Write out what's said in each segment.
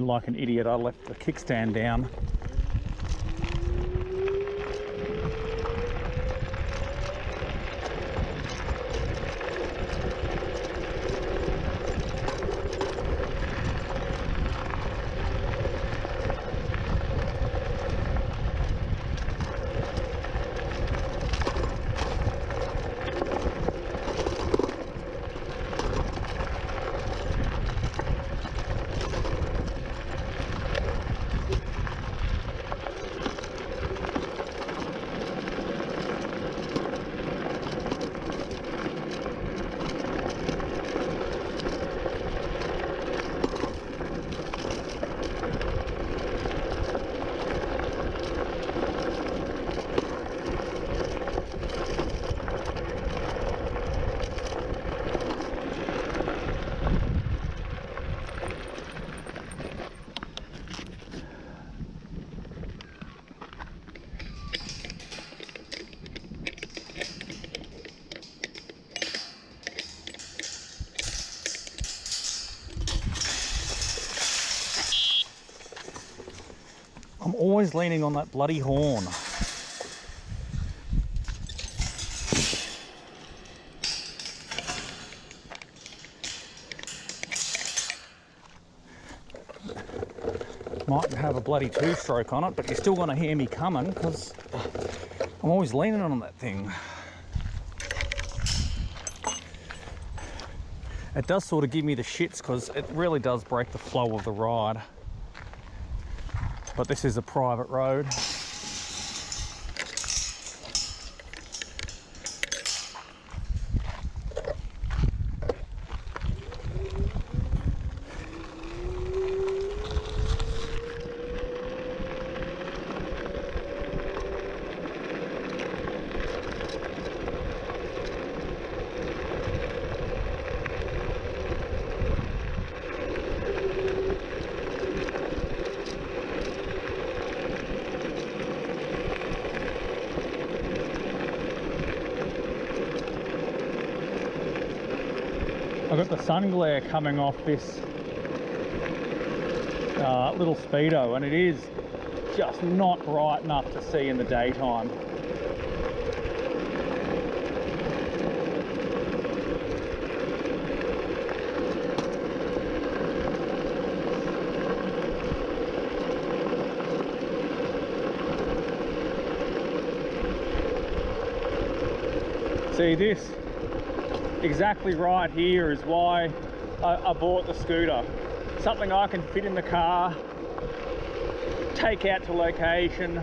like an idiot, I left the kickstand down. I'm always leaning on that bloody horn. Might have a bloody two-stroke on it, but you're still going to hear me coming because I'm always leaning on that thing. It does sort of give me the shits because it really does break the flow of the ride. But this is a private road. I've got the sun glare coming off this little speedo, and it is just not bright enough to see in the daytime. See, this exactly right here is why I bought the scooter. Something I can fit in the car, take out to location,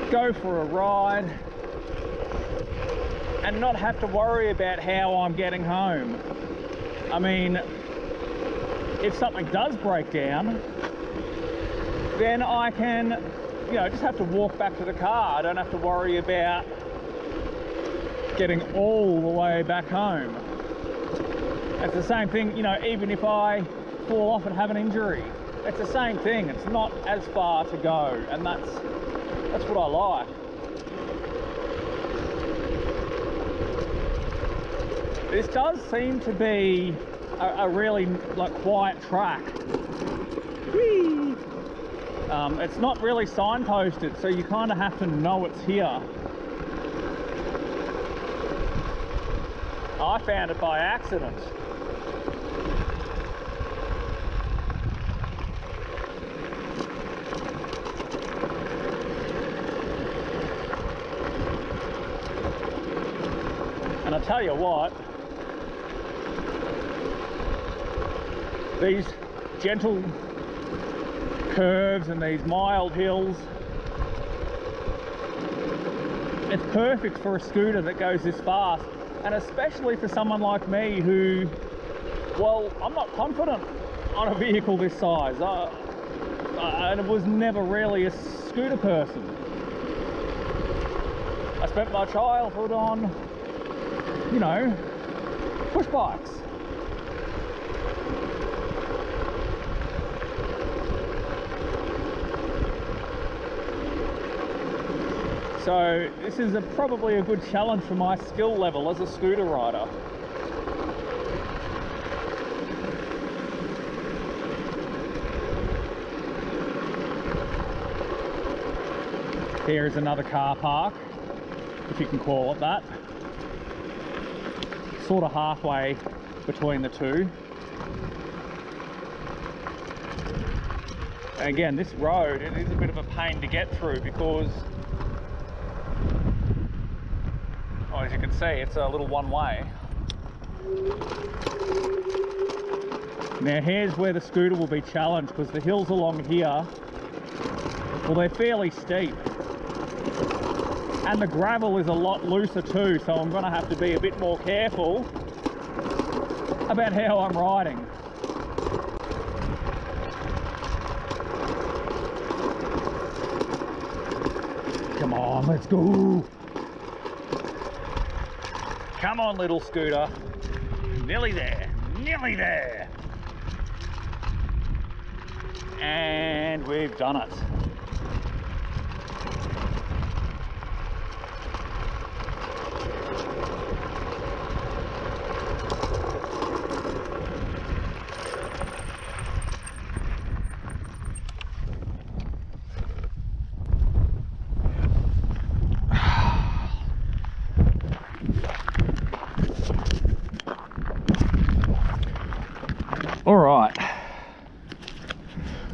go for a ride, and not have to worry about how I'm getting home. I mean, if something does break down, then I can, you know, just have to walk back to the car. I don't have to worry about getting all the way back home. It's the same thing, you know, even if I fall off and have an injury, it's the same thing. It's not as far to go, and that's what I like. This does seem to be a really like quiet track. Whee! It's not really signposted, so you kind of have to know it's here. I found it by accident. And I tell you what, these gentle curves and these mild hills, it's perfect for a scooter that goes this fast. And especially for someone like me who, well, I'm not confident on a vehicle this size. I was never really a scooter person. I spent my childhood on, you know, push bikes. So this is probably a good challenge for my skill level as a scooter rider. There is another car park, if you can call it that. Sort of halfway between the two. And again, this road, it is a bit of a pain to get through because, oh, as you can see, it's a little one-way. Now here's where the scooter will be challenged, because the hills along here, well, they're fairly steep. And the gravel is a lot looser too, so I'm going to have to be a bit more careful about how I'm riding. Come on, let's go. Come on, little scooter. Nearly there, nearly there. And we've done it. All right,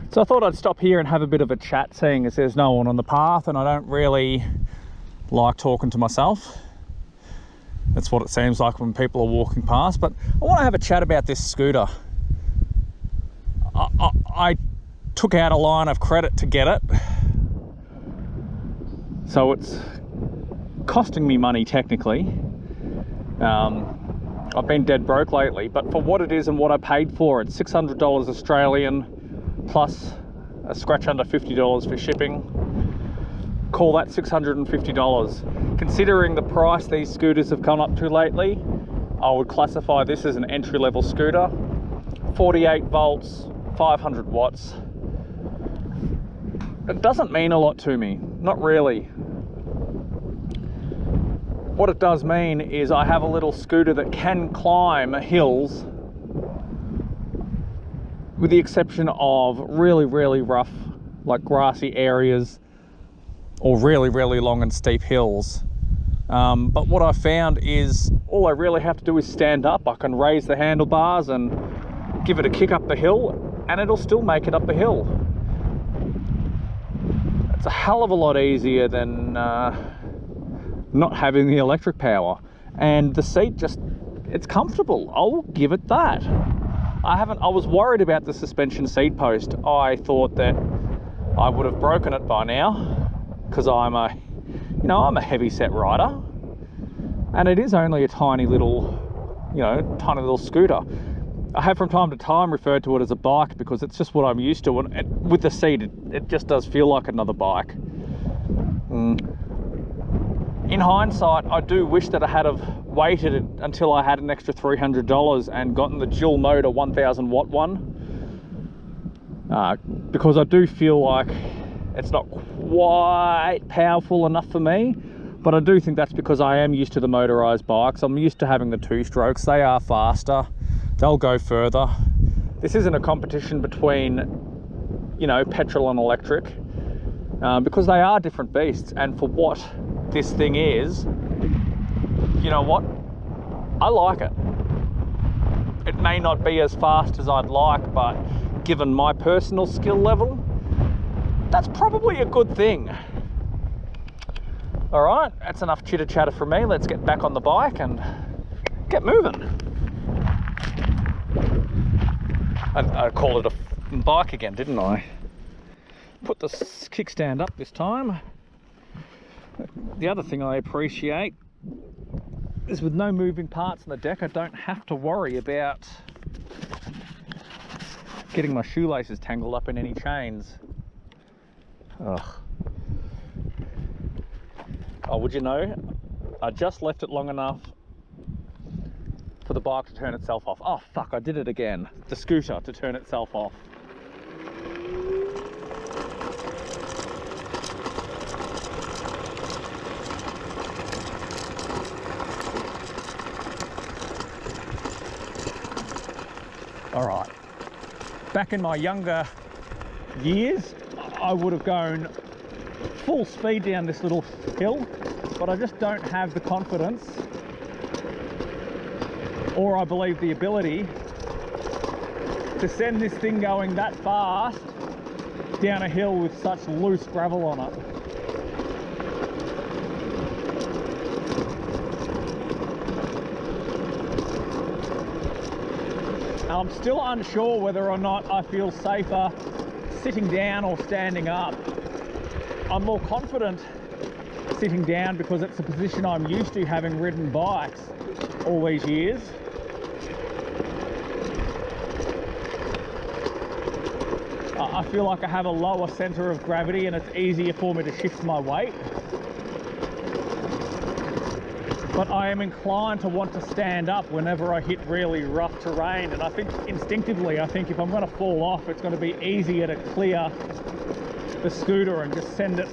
so I thought I'd stop here and have a bit of a chat, seeing as there's no one on the path and I don't really like talking to myself. That's what it seems like when people are walking past, but I want to have a chat about this scooter. I took out a line of credit to get it, so it's costing me money technically. I've been dead broke lately, but for what it is and what I paid for it, $600 Australian plus a scratch under $50 for shipping. Call that $650. Considering the price these scooters have come up to lately, I would classify this as an entry-level scooter. 48 volts, 500 watts. It doesn't mean a lot to me, not really. What it does mean is I have a little scooter that can climb hills, with the exception of really, really rough, like grassy areas, or really, really long and steep hills. But what I found is all I really have to do is stand up. I can raise the handlebars and give it a kick up the hill, and it'll still make it up the hill. It's a hell of a lot easier than not having the electric power. And the seat just, it's comfortable, I'll give it that. I was worried about the suspension seat post. I thought that I would have broken it by now, because I'm a heavy set rider, and it is only a tiny little scooter. I have from time to time referred to it as a bike because it's just what I'm used to, and with the seat it just does feel like another bike. In hindsight, I do wish that I had have waited until I had an extra $300 and gotten the dual motor 1000 watt one, because I do feel like it's not quite powerful enough for me. But I do think that's because I am used to the motorized bikes. I'm used to having the 2 strokes. They are faster, they'll go further. This isn't a competition between, petrol and electric, because they are different beasts. And for what this thing is, you know what, I like it. It may not be as fast as I'd like, but given my personal skill level, that's probably a good thing. All right, that's enough chitter chatter from me. Let's get back on the bike and get moving. I called it a bike again, didn't I? Put the kickstand up this time. The other thing I appreciate is with no moving parts on the deck, I don't have to worry about getting my shoelaces tangled up in any chains. Ugh. Oh, would you know, I just left it long enough for the bike to turn itself off. Oh fuck, I did it again. The scooter to turn itself off. All right, back in my younger years, I would have gone full speed down this little hill, but I just don't have the confidence, or I believe the ability, to send this thing going that fast down a hill with such loose gravel on it. I'm still unsure whether or not I feel safer sitting down or standing up. I'm more confident sitting down because it's a position I'm used to, having ridden bikes all these years. I feel like I have a lower center of gravity and it's easier for me to shift my weight. But I am inclined to want to stand up whenever I hit really rough terrain, and I think instinctively, I think if I'm going to fall off, it's going to be easier to clear the scooter and just send it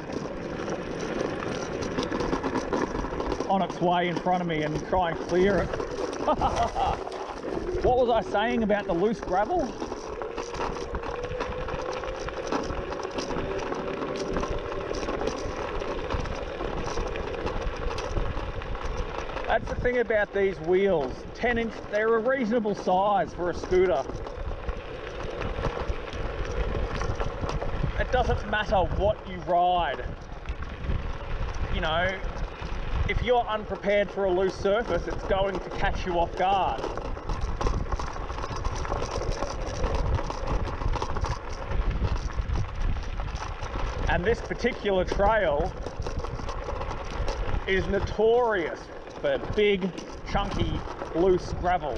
on its way in front of me and try and clear it. What was I saying about the loose gravel? That's the thing about these wheels, 10-inch, they're a reasonable size for a scooter. It doesn't matter what you ride. You know, if you're unprepared for a loose surface, it's going to catch you off guard. And this particular trail is notorious for big, chunky, loose gravel.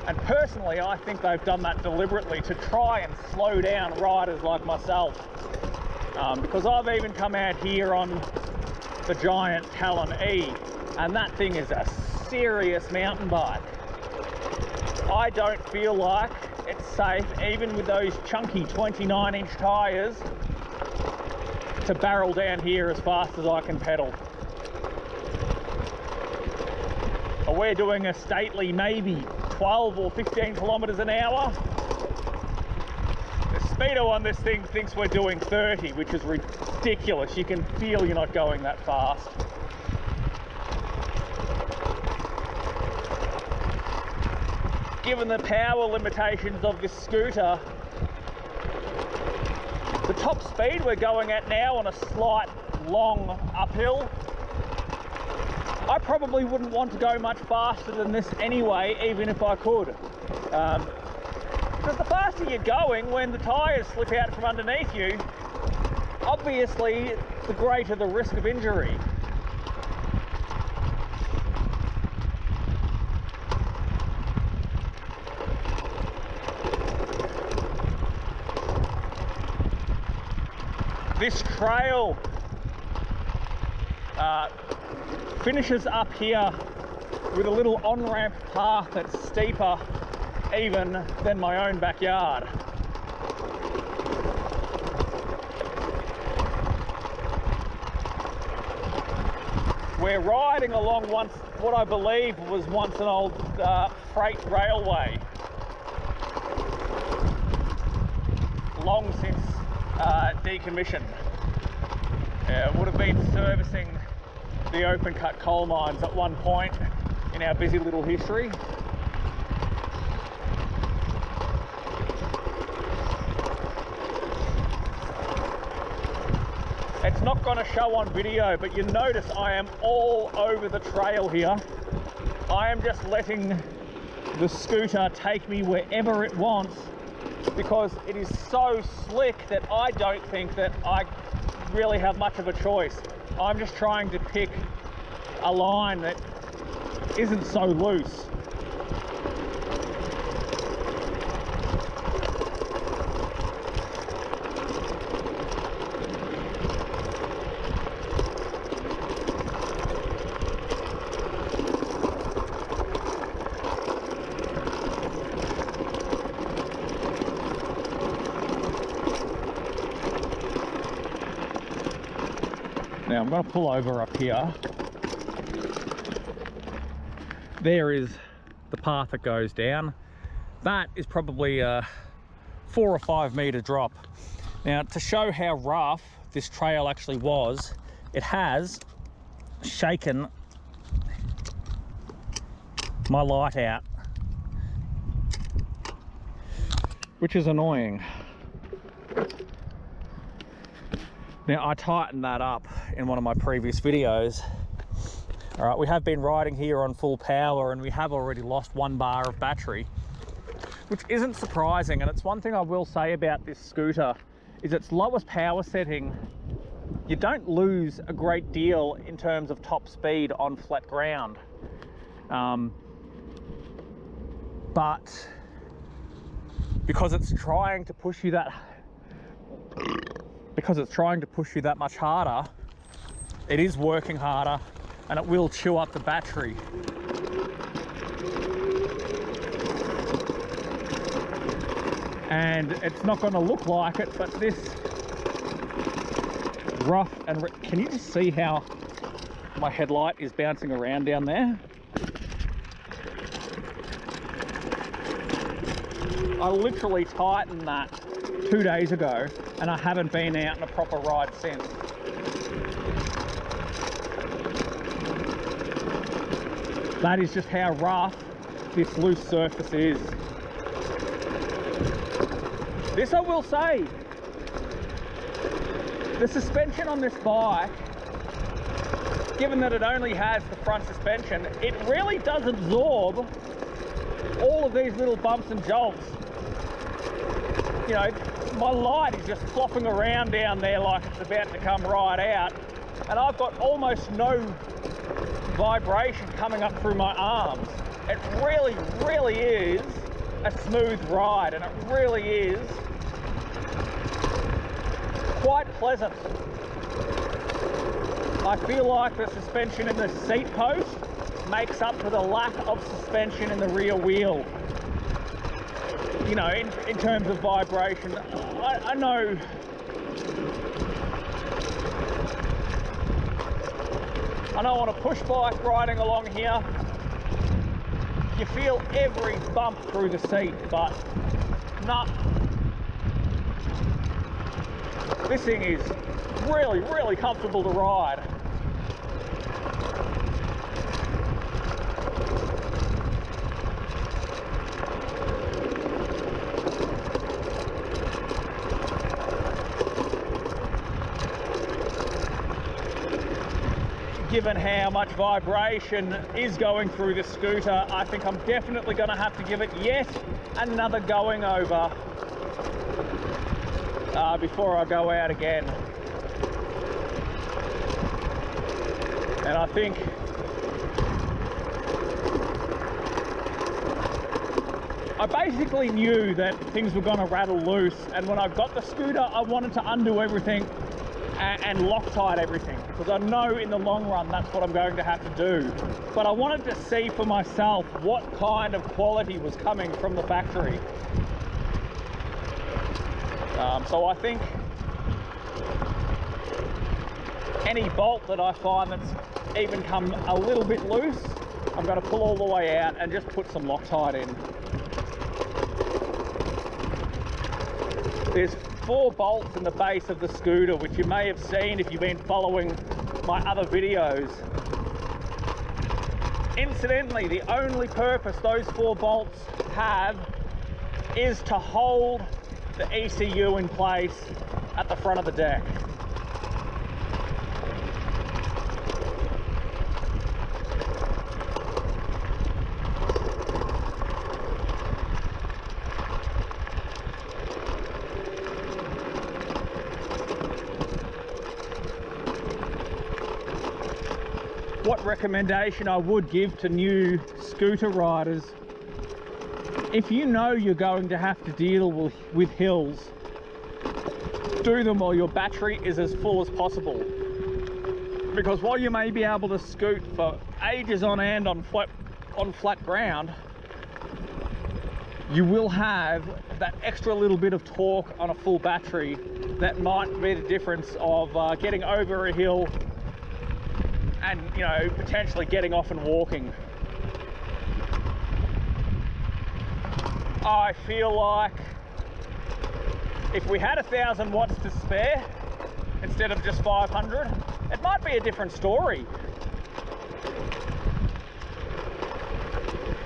And personally, I think they've done that deliberately to try and slow down riders like myself. Because I've even come out here on the giant talon-e, and that thing is a serious mountain bike. I don't feel like it's safe, even with those chunky 29-inch tyres, to barrel down here as fast as I can pedal. We're doing a stately maybe 12 or 15 kilometers an hour. The speedo on this thing thinks we're doing 30, which is ridiculous. You can feel you're not going that fast. Given the power limitations of this scooter, the top speed we're going at now on a slight long uphill, I probably wouldn't want to go much faster than this anyway, even if I could. Because the faster you're going, when the tyres slip out from underneath you, obviously the greater the risk of injury. This trail finishes up here with a little on-ramp path that's steeper even than my own backyard. We're riding along what I believe was once an old freight railway, long since decommissioned. It would have been servicing the open cut coal mines at one point in our busy little history. It's not going to show on video, but you notice I am all over the trail here. I am just letting the scooter take me wherever it wants because it is so slick that I don't think that I really have much of a choice. I'm just trying to pick a line that isn't so loose. Now I'm going to pull over up here. There is the path that goes down. That is probably a 4 or 5 meter drop. Now to show how rough this trail actually was, it has shaken my light out, which is annoying. Now, I tightened that up in one of my previous videos. All right, we have been riding here on full power and we have already lost 1 bar of battery, which isn't surprising. And it's one thing I will say about this scooter is its lowest power setting, you don't lose a great deal in terms of top speed on flat ground. But because it's trying to push you that much harder, it is working harder and it will chew up the battery. And it's not going to look like it, but this rough and can you just see how my headlight is bouncing around down there? I literally tightened that 2 days ago and I haven't been out in a proper ride since. That is just how rough this loose surface is. This I will say, the suspension on this bike, given that it only has the front suspension, it really does absorb all of these little bumps and jolts. You know, my light is just flopping around down there like it's about to come right out, and I've got almost no vibration coming up through my arms. It really, really is a smooth ride, and it really is quite pleasant. I feel like the suspension in the seat post makes up for the lack of suspension in the rear wheel. You know, in terms of vibration, I know on a push bike riding along here, you feel every bump through the seat, but nah. This thing is really, really comfortable to ride. Given how much vibration is going through the scooter, I think I'm definitely going to have to give it yet another going over before I go out again. And I think I basically knew that things were going to rattle loose, and when I got the scooter I wanted to undo everything and Loctite everything, because I know in the long run that's what I'm going to have to do. But I wanted to see for myself what kind of quality was coming from the factory. So I think any bolt that I find that's even come a little bit loose, I'm going to pull all the way out and just put some Loctite in. There's 4 bolts in the base of the scooter, which you may have seen if you've been following my other videos. Incidentally, the only purpose those 4 bolts have is to hold the ECU in place at the front of the deck. What recommendation I would give to new scooter riders: if you know you're going to have to deal with hills, do them while your battery is as full as possible. Because while you may be able to scoot for ages on end on flat ground, you will have that extra little bit of torque on a full battery that might be the difference of getting over a hill and, you know, potentially getting off and walking. I feel like if we had 1,000 watts to spare, instead of just 500, it might be a different story.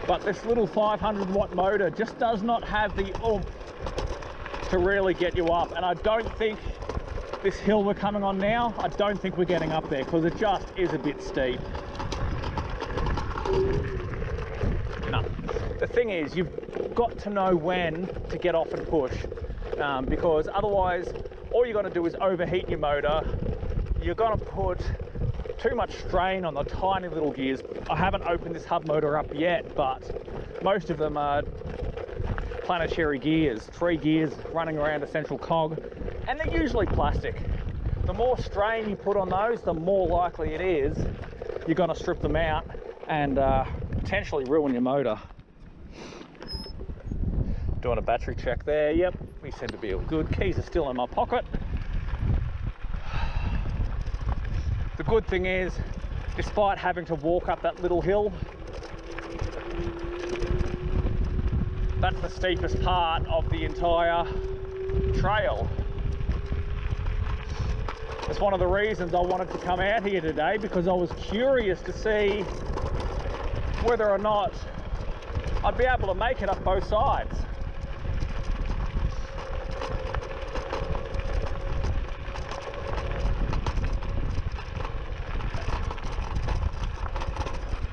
But this little 500 watt motor just does not have the oomph to really get you up. And I don't think this hill we're coming on now, I don't think we're getting up there because it just is a bit steep. No. The thing is, you've got to know when to get off and push, because otherwise all you're going to do is overheat your motor. You're going to put too much strain on the tiny little gears. I haven't opened this hub motor up yet, but most of them are planetary gears, 3 gears running around a central cog, and they're usually plastic. The more strain you put on those, the more likely it is you're going to strip them out and potentially ruin your motor. Doing a battery check there. Yep, we seem to be all good. Keys are still in my pocket. The good thing is, despite having to walk up that little hill, that's the steepest part of the entire trail. It's one of the reasons I wanted to come out here today, because I was curious to see whether or not I'd be able to make it up both sides.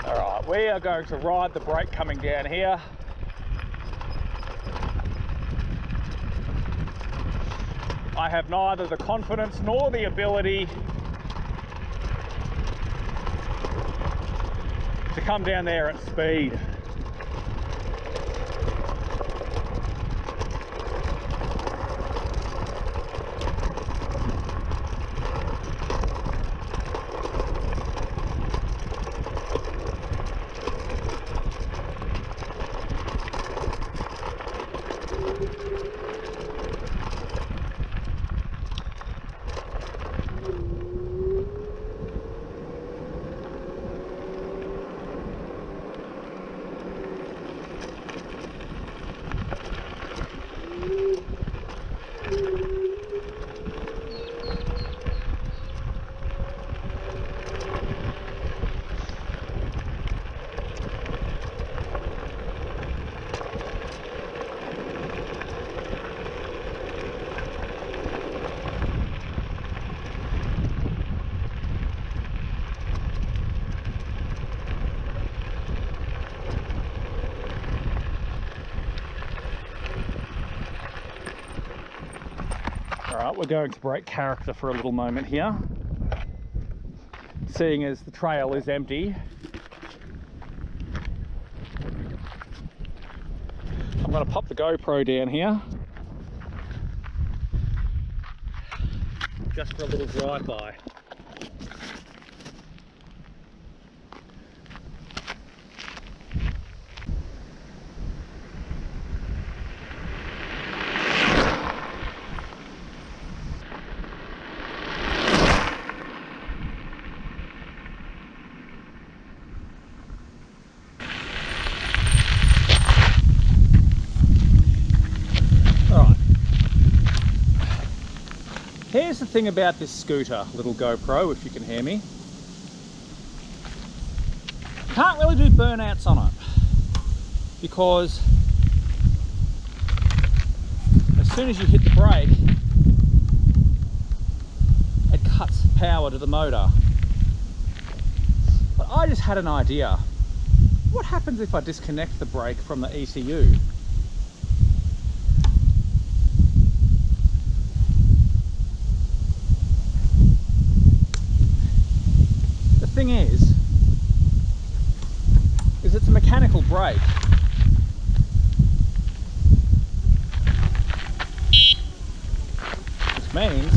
Alright, we are going to ride the brake coming down here. I have neither the confidence nor the ability to come down there at speed. Alright, we're going to break character for a little moment here. Seeing as the trail is empty, I'm going to pop the GoPro down here just for a little drive-by. Here's the thing about this scooter, little GoPro, if you can hear me. Can't really do burnouts on it, because as soon as you hit the brake, it cuts power to the motor. But I just had an idea. What happens if I disconnect the brake from the ECU? Thing is it's a mechanical brake. Which means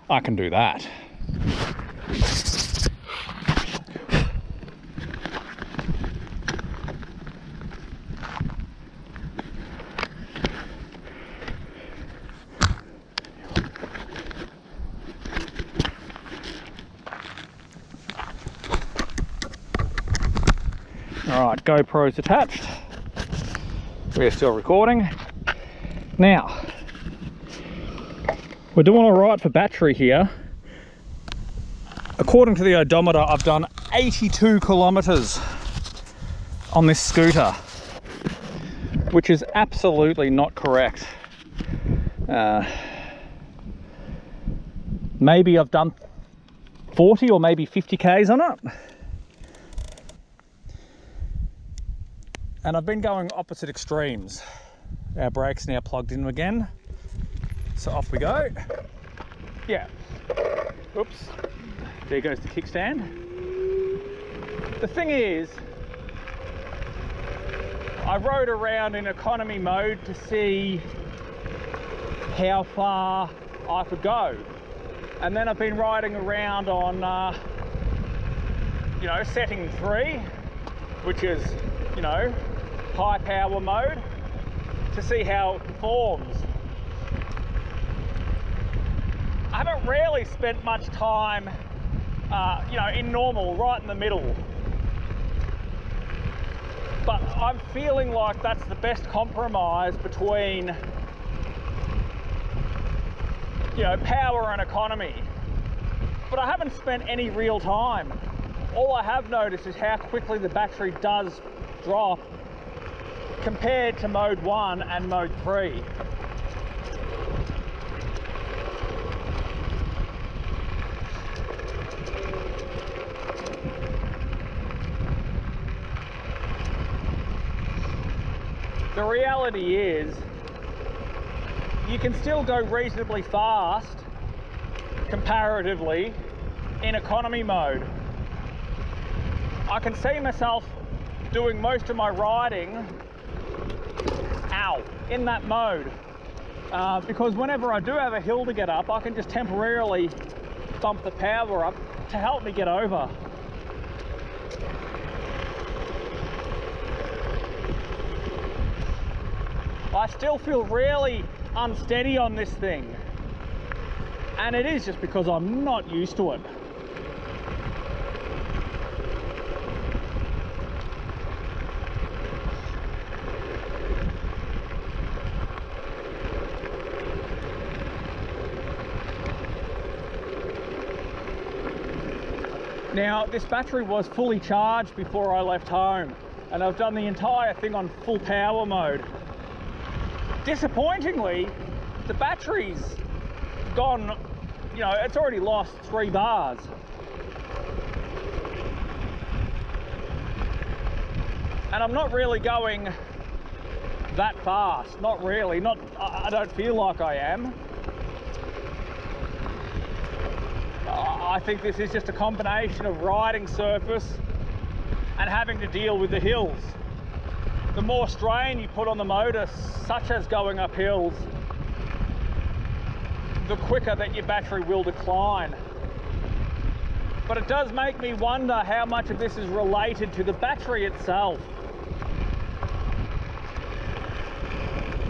I can do that. that GoPro's attached. We're still recording. Now, we're doing all right for battery here. According to the odometer, I've done 82 kilometers on this scooter, which is absolutely not correct. Maybe I've done 40 or maybe 50 Ks on it. And I've been going opposite extremes. Our brake's now plugged in again. So off we go. Yeah. Oops. There goes the kickstand. The thing is, I rode around in economy mode to see how far I could go. And then I've been riding around on, you know, setting 3, which is, you know, high power mode, to see how it performs. I haven't really spent much time, you know, in normal, right in the middle. But I'm feeling like that's the best compromise between, you know, power and economy. But I haven't spent any real time. All I have noticed is how quickly the battery does drop compared to mode 1 and mode 3. The reality is, you can still go reasonably fast, comparatively, in economy mode. I can see myself doing most of my riding, in that mode. Because whenever I do have a hill to get up, I can just temporarily bump the power up to help me get over. I still feel really unsteady on this thing, and it is just because I'm not used to it. Now, this battery was fully charged before I left home, and I've done the entire thing on full power mode. Disappointingly, the battery's gone, you know, it's already lost 3 bars. And I'm not really going that fast, not really, I don't feel like I am. I think this is just a combination of riding surface and having to deal with the hills. The more strain you put on the motor, such as going up hills, the quicker that your battery will decline. But it does make me wonder how much of this is related to the battery itself.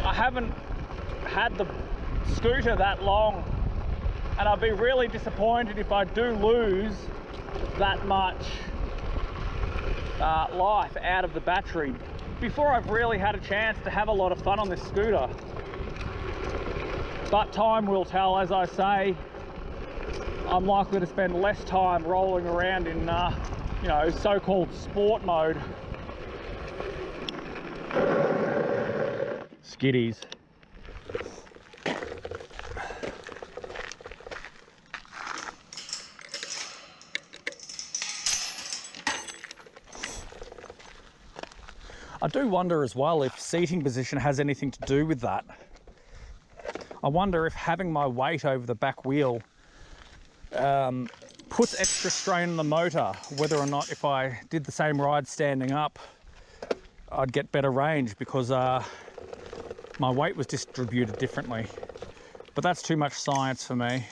I haven't had the scooter that long, and I'd be really disappointed if I do lose that much life out of the battery before I've really had a chance to have a lot of fun on this scooter. But time will tell. As I say, I'm likely to spend less time rolling around in, you know, so-called sport mode. Skiddies. I do wonder as well if seating position has anything to do with that. I wonder if having my weight over the back wheel puts extra strain on the motor, whether or not if I did the same ride standing up, I'd get better range because my weight was distributed differently. But that's too much science for me.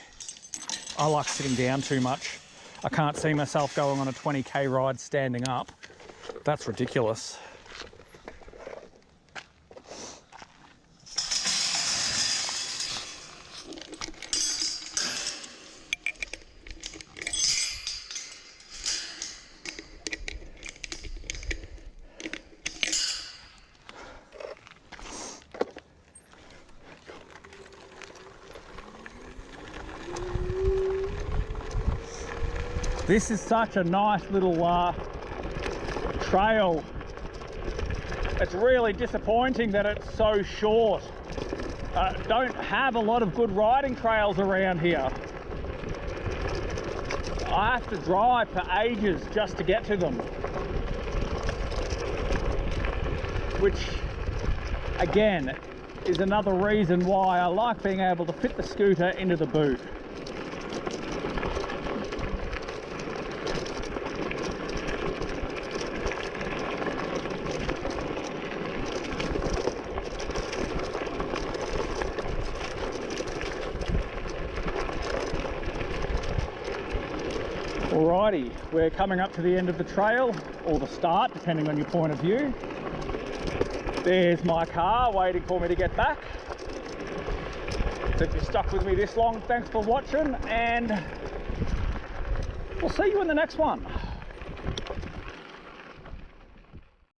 I like sitting down too much. I can't see myself going on a 20k ride standing up. That's ridiculous. This is such a nice little trail. It's really disappointing that it's so short. Don't have a lot of good riding trails around here. I have to drive for ages just to get to them, which again is another reason why I like being able to fit the scooter into the boot. Alrighty, we're coming up to the end of the trail, or the start, depending on your point of view. There's my car waiting for me to get back. So if you're stuck with me this long, thanks for watching, and we'll see you in the next one.